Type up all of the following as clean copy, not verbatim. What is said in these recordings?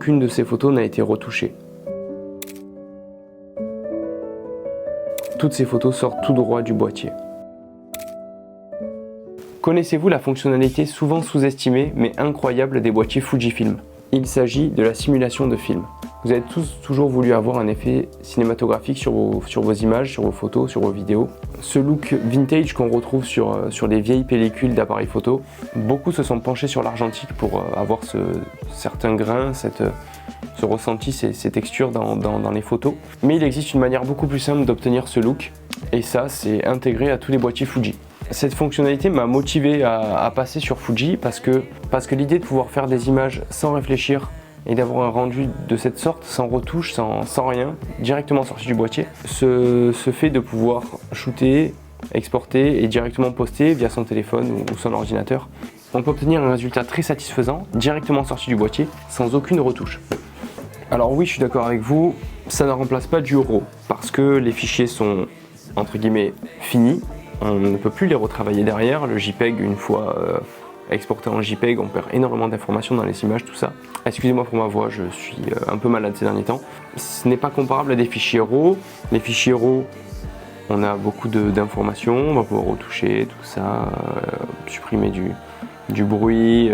aucune de ces photos n'a été retouchée. Toutes ces photos sortent tout droit du boîtier. Connaissez-vous la fonctionnalité souvent sous-estimée mais incroyable des boîtiers Fujifilm? Il s'agit de la simulation de film. Vous avez tous toujours voulu avoir un effet cinématographique sur vos images, sur vos photos, sur vos vidéos. Ce look vintage qu'on retrouve sur des vieilles pellicules d'appareils photo, beaucoup se sont penchés sur l'argentique pour avoir certains grains, ce ressenti, ces textures dans les photos. Mais il existe une manière beaucoup plus simple d'obtenir ce look, et ça, c'est intégré à tous les boîtiers Fuji. Cette fonctionnalité m'a motivé à passer sur Fuji parce que l'idée de pouvoir faire des images sans réfléchir et d'avoir un rendu de cette sorte, sans retouche, sans rien, directement sorti du boîtier, ce fait de pouvoir shooter, exporter et directement poster via son téléphone ou son ordinateur, on peut obtenir un résultat très satisfaisant, directement sorti du boîtier, sans aucune retouche. Alors oui, je suis d'accord avec vous, ça ne remplace pas du RAW, parce que les fichiers sont, entre guillemets, finis. On ne peut plus les retravailler derrière. Le JPEG, une fois exporté en JPEG, on perd énormément d'informations dans les images, tout ça. Excusez-moi pour ma voix, je suis un peu malade ces derniers temps. Ce n'est pas comparable à des fichiers RAW. Les fichiers RAW, on a beaucoup d'informations, on va pouvoir retoucher tout ça, supprimer du bruit,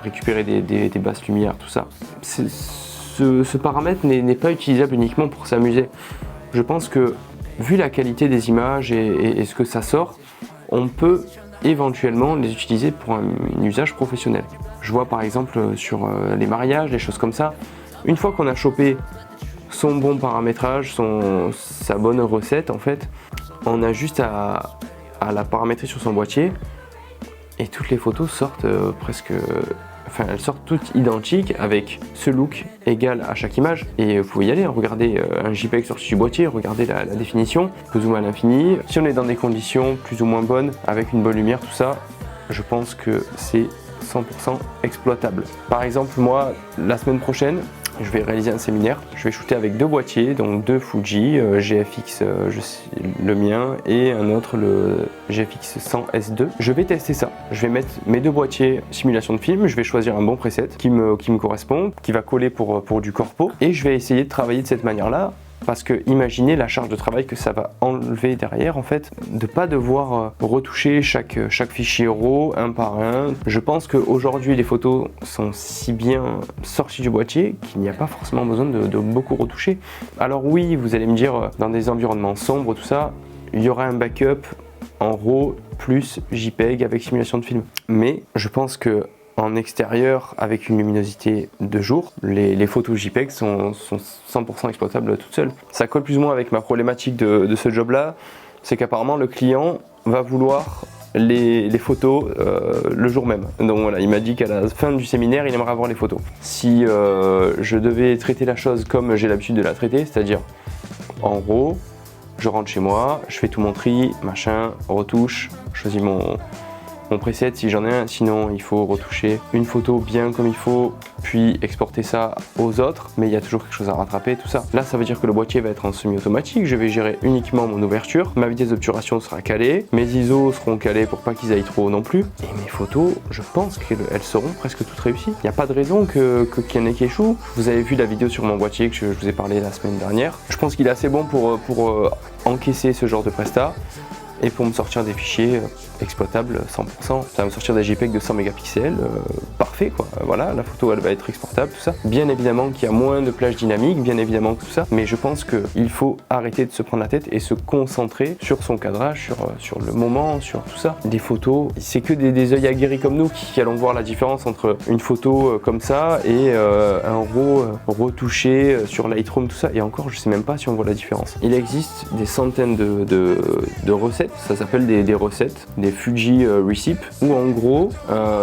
récupérer des basses lumières, tout ça. Ce paramètre n'est pas utilisable uniquement pour s'amuser. Je pense que vu la qualité des images et ce que ça sort, on peut éventuellement les utiliser pour un usage professionnel. Je vois par exemple sur les mariages, des choses comme ça, une fois qu'on a chopé son bon paramétrage, sa bonne recette en fait, on a juste à la paramétrer sur son boîtier et toutes les photos sortent elles sortent toutes identiques avec ce look égal à chaque image. Et vous pouvez y aller, regardez un JPEG sorti du boîtier, regardez la définition, on peut zoomer à l'infini. Si on est dans des conditions plus ou moins bonnes, avec une bonne lumière, tout ça, je pense que c'est 100% exploitable. Par exemple, moi, la semaine prochaine, je vais réaliser un séminaire. Je vais shooter avec deux boîtiers, donc deux Fuji, GFX, le mien, et un autre, le GFX 100 S2. Je vais tester ça. Je vais mettre mes deux boîtiers simulation de film. Je vais choisir un bon preset qui me correspond, qui va coller pour du corpo, et je vais essayer de travailler de cette manière-là. Parce que imaginez la charge de travail que ça va enlever derrière en fait, de pas devoir retoucher chaque fichier RAW un par un. Je pense qu'aujourd'hui les photos sont si bien sorties du boîtier qu'il n'y a pas forcément besoin de beaucoup retoucher. Alors oui, vous allez me dire, dans des environnements sombres, tout ça, il y aura un backup en RAW plus JPEG avec simulation de film. Mais je pense que en extérieur, avec une luminosité de jour, les photos JPEG sont 100% exploitables toutes seules. Ça colle plus ou moins avec ma problématique de ce job-là, c'est qu'apparemment le client va vouloir les photos le jour même. Donc voilà, il m'a dit qu'à la fin du séminaire, il aimerait avoir les photos. Si je devais traiter la chose comme j'ai l'habitude de la traiter, c'est-à-dire en RAW, je rentre chez moi, je fais tout mon tri, machin, retouche, je choisis mon preset si j'en ai un, sinon il faut retoucher une photo bien comme il faut, puis exporter ça aux autres, mais il y a toujours quelque chose à rattraper, tout ça. Là, ça veut dire que le boîtier va être en semi-automatique, je vais gérer uniquement mon ouverture, ma vitesse d'obturation sera calée, mes ISO seront calés pour pas qu'ils aillent trop haut non plus, et mes photos, je pense qu'elles seront presque toutes réussies. Il n'y a pas de raison qu'il y en ait qui échouent. Vous avez vu la vidéo sur mon boîtier que je vous ai parlé la semaine dernière. Je pense qu'il est assez bon pour encaisser ce genre de prestat, et pour me sortir des fichiers exploitables 100%. Ça va me sortir des JPEG de 100 mégapixels, parfait quoi. Voilà, la photo elle va être exportable, tout ça. Bien évidemment qu'il y a moins de plage dynamique, bien évidemment tout ça, mais je pense qu'il faut arrêter de se prendre la tête et se concentrer sur son cadrage, sur le moment, sur tout ça. Des photos, c'est que des œils aguerris comme nous qui allons voir la différence entre une photo comme ça et un RAW retouché sur Lightroom, tout ça. Et encore, je sais même pas si on voit la différence. Il existe des centaines de recettes, ça s'appelle des recettes, des Fuji Recipe, où en gros,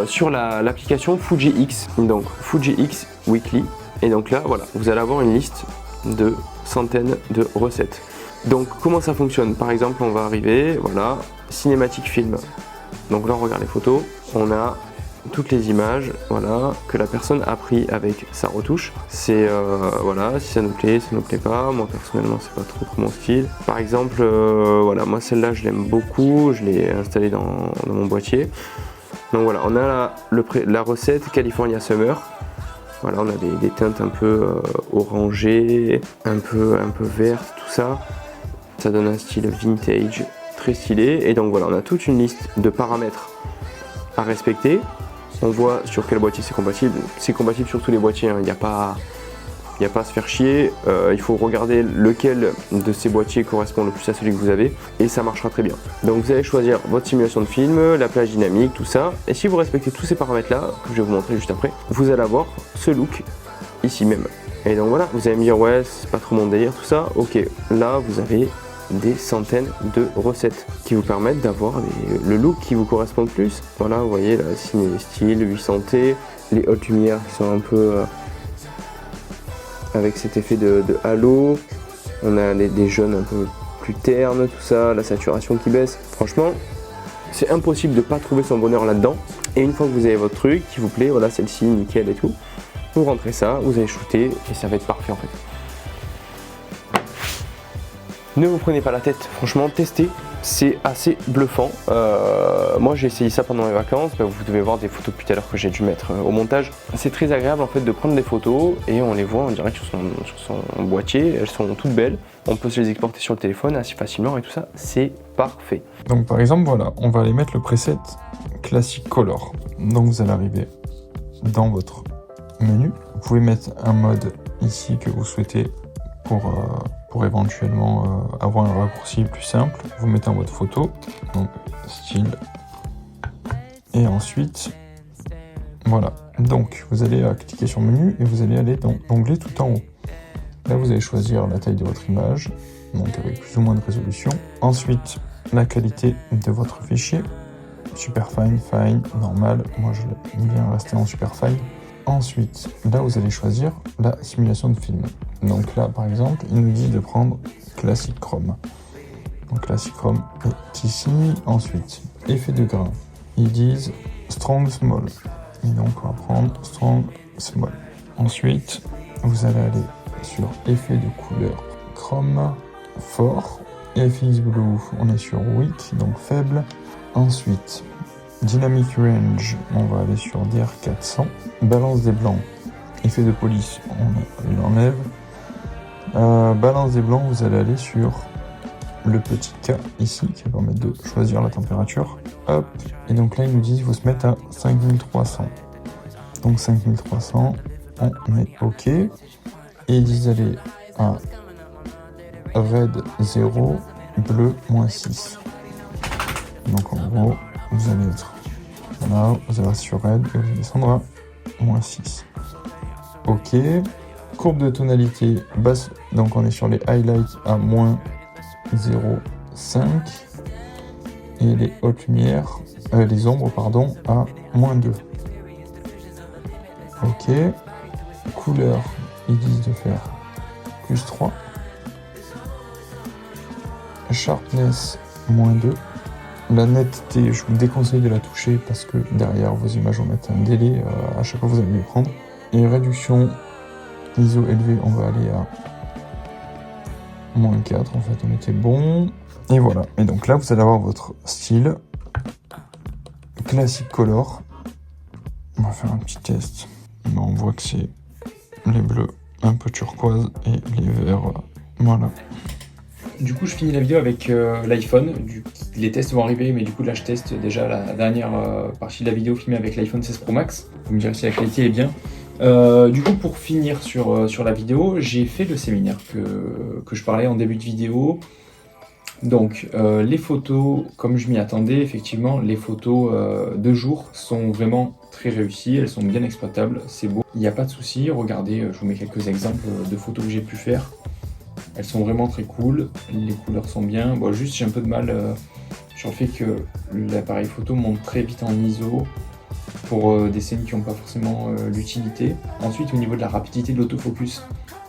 sur l'application Fuji X, donc Fuji X Weekly, et donc là, voilà, vous allez avoir une liste de centaines de recettes. Donc comment ça fonctionne? Par exemple, on va arriver, voilà, cinématique film. Donc là, on regarde les photos, on a toutes les images, voilà, que la personne a pris avec sa retouche. C'est voilà, si ça nous plaît pas. Moi personnellement, c'est pas trop mon style. Par exemple, voilà, moi celle-là, je l'aime beaucoup, je l'ai installée dans mon boîtier. Donc voilà, on a la recette California Summer. Voilà, on a des teintes un peu orangées, un peu vertes, tout ça. Ça donne un style vintage, très stylé. Et donc voilà, on a toute une liste de paramètres à respecter. On voit sur quel boîtier c'est compatible. C'est compatible sur tous les boîtiers, hein. Il n'y a pas à se faire chier. Il faut regarder lequel de ces boîtiers correspond le plus à celui que vous avez et ça marchera très bien. Donc vous allez choisir votre simulation de film, la plage dynamique, tout ça. Et si vous respectez tous ces paramètres là, que je vais vous montrer juste après, vous allez avoir ce look ici même. Et donc voilà, vous allez me dire ouais c'est pas trop mon délire tout ça. Ok, là vous avez des centaines de recettes qui vous permettent d'avoir le look qui vous correspond le plus. Voilà, vous voyez la Ciné Style 800T, les hautes lumières qui sont un peu avec cet effet de halo. On a des jaunes un peu plus ternes, tout ça, la saturation qui baisse. Franchement, c'est impossible de ne pas trouver son bonheur là-dedans. Et une fois que vous avez votre truc qui vous plaît, voilà celle-ci, nickel et tout, vous rentrez ça, vous allez shooter et ça va être parfait en fait. Ne vous prenez pas la tête, franchement, testez, c'est assez bluffant. Moi j'ai essayé ça pendant les vacances, vous devez voir des photos depuis tout à l'heure que j'ai dû mettre au montage. C'est très agréable en fait de prendre des photos et on les voit en direct sur son boîtier, elles sont toutes belles. On peut se les exporter sur le téléphone assez facilement et tout ça, c'est parfait. Donc par exemple, voilà, on va aller mettre le preset Classic Color. Donc vous allez arriver dans votre menu. Vous pouvez mettre un mode ici que vous souhaitez pour éventuellement avoir un raccourci plus simple. Vous mettez en mode photo, donc style. Et ensuite, voilà. Donc vous allez cliquer sur menu et vous allez aller dans l'onglet tout en haut. Là vous allez choisir la taille de votre image, donc avec plus ou moins de résolution. Ensuite, la qualité de votre fichier. Super fine, fine, normal. Moi je l'aime bien rester en super fine. Ensuite, là vous allez choisir la simulation de film. Donc là par exemple, il nous dit de prendre Classic Chrome. Donc Classic Chrome est ici. Ensuite, effet de grain. Ils disent Strong Small. Et donc on va prendre Strong Small. Ensuite, vous allez aller sur effet de couleur Chrome fort. FX Blue, on est sur weak, donc faible. Ensuite, Dynamic Range, on va aller sur DR400. Balance des blancs, effet de police, on l'enlève. Balance des blancs, vous allez aller sur le petit K ici, qui va permettre de choisir la température. Hop, et donc là, ils nous disent qu'il faut se mettre à 5300. Donc 5300, on met OK. Et ils disent d'aller à red 0, bleu -6. Donc en gros, vous allez être là, vous allez rester sur red et vous allez descendre à -6. OK. Courbe de tonalité basse, donc on est sur les highlights à -0,5 et les hautes lumières, les ombres pardon, à -2. OK. Couleur, ils disent de faire +3. Sharpness, -2. La netteté, je vous déconseille de la toucher parce que derrière vos images vont mettre un délai à chaque fois que vous allez les prendre. Et réduction ISO élevé, on va aller à -4, en fait on était bon. Et voilà, et donc là vous allez avoir votre style Classic Color. On va faire un petit test. Bon, on voit que c'est les bleus un peu turquoise et les verts, voilà. Du coup, je finis la vidéo avec l'iPhone. Les tests vont arriver, mais du coup, là, je teste déjà la dernière partie de la vidéo filmée avec l'iPhone 16 Pro Max. Vous me direz si la qualité est bien. Du coup, pour finir sur la vidéo, j'ai fait le séminaire que je parlais en début de vidéo. Donc, les photos, comme je m'y attendais, effectivement, les photos de jour sont vraiment très réussies. Elles sont bien exploitables, c'est beau. Il n'y a pas de souci. Regardez, je vous mets quelques exemples de photos que j'ai pu faire. Elles sont vraiment très cool, les couleurs sont bien. Bon, juste j'ai un peu de mal sur le fait que l'appareil photo monte très vite en ISO pour des scènes qui n'ont pas forcément l'utilité. Ensuite, au niveau de la rapidité de l'autofocus,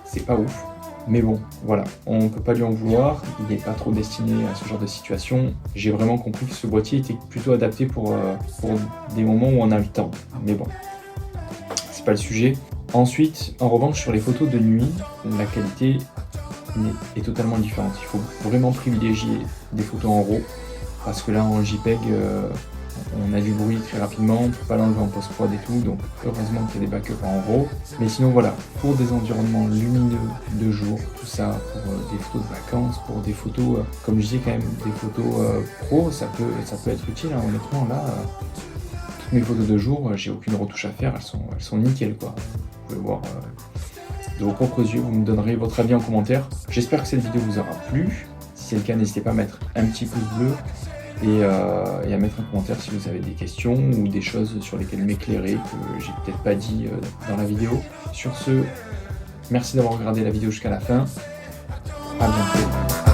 c'est pas ouf. Mais bon, voilà, on peut pas lui en vouloir, il n'est pas trop destiné à ce genre de situation. J'ai vraiment compris que ce boîtier était plutôt adapté pour des moments où on a le temps. Mais bon, c'est pas le sujet. Ensuite, en revanche, sur les photos de nuit, la qualité est totalement différente. Il faut vraiment privilégier des photos en RAW parce que là en JPEG On a du bruit très rapidement, on ne peut pas l'enlever en post-prod et tout, donc heureusement qu'il y a des backups en RAW. Mais sinon voilà, pour des environnements lumineux de jour, tout ça, pour des photos de vacances, pour des photos, comme je disais quand même, des photos pro, ça peut être utile, hein, honnêtement là. Toutes mes photos de jour, j'ai aucune retouche à faire, elles sont nickel quoi. Vous pouvez voir de vos propres yeux, vous me donnerez votre avis en commentaire. J'espère que cette vidéo vous aura plu. Si c'est le cas, n'hésitez pas à mettre un petit pouce bleu et à mettre un commentaire si vous avez des questions ou des choses sur lesquelles m'éclairer que j'ai peut-être pas dit dans la vidéo. Sur ce, merci d'avoir regardé la vidéo jusqu'à la fin. À bientôt.